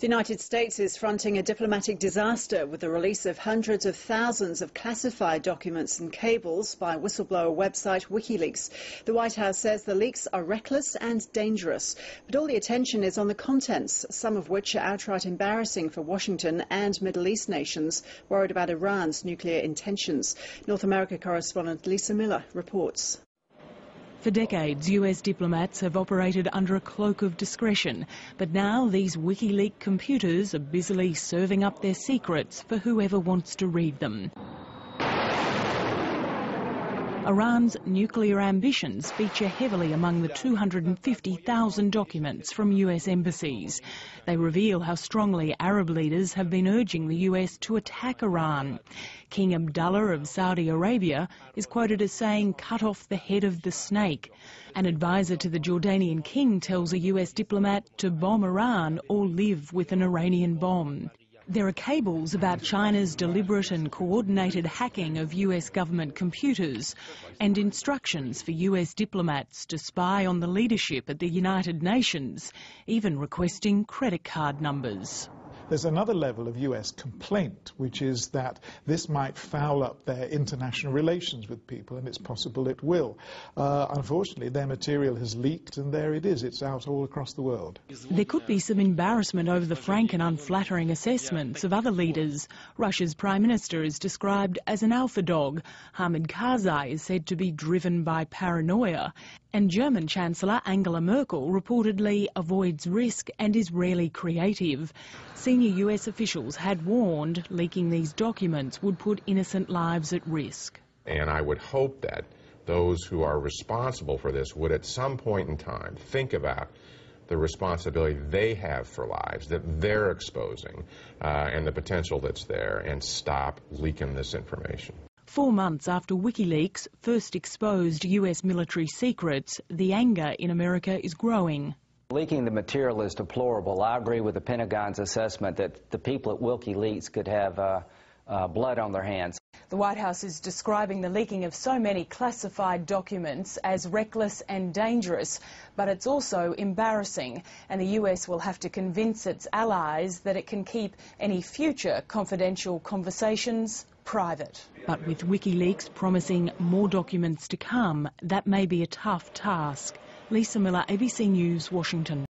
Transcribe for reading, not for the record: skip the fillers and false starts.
The United States is fronting a diplomatic disaster with the release of hundreds of thousands of classified documents and cables by whistleblower website WikiLeaks. The White House says the leaks are reckless and dangerous, but all the attention is on the contents, some of which are outright embarrassing for Washington and Middle East nations worried about Iran's nuclear intentions. North America correspondent Lisa Miller reports. For decades, US diplomats have operated under a cloak of discretion, but now these WikiLeaks computers are busily serving up their secrets for whoever wants to read them. Iran's nuclear ambitions feature heavily among the 250,000 documents from US embassies. They reveal how strongly Arab leaders have been urging the US to attack Iran. King Abdullah of Saudi Arabia is quoted as saying, "Cut off the head of the snake." An advisor to the Jordanian king tells a US diplomat to bomb Iran or live with an Iranian bomb. There are cables about China's deliberate and coordinated hacking of US government computers and instructions for US diplomats to spy on the leadership at the United Nations, even requesting credit card numbers. There's another level of US complaint, which is that this might foul up their international relations with people, and it's possible it will. Unfortunately, their material has leaked, and there it is. It's out all across the world. There could be some embarrassment over the frank and unflattering assessments of other leaders. Russia's Prime Minister is described as an alpha dog. Hamid Karzai is said to be driven by paranoia. And German Chancellor Angela Merkel reportedly avoids risk and is rarely creative. Senior US officials had warned leaking these documents would put innocent lives at risk. And I would hope that those who are responsible for this would at some point in time think about the responsibility they have for lives that they're exposing and the potential that's there, and stop leaking this information. 4 months after WikiLeaks first exposed US military secrets, the anger in America is growing. Leaking the material is deplorable. I agree with the Pentagon's assessment that the people at WikiLeaks could have blood on their hands. The White House is describing the leaking of so many classified documents as reckless and dangerous, but it's also embarrassing, and the US will have to convince its allies that it can keep any future confidential conversations private. But with WikiLeaks promising more documents to come, that may be a tough task. Lisa Miller, ABC News, Washington.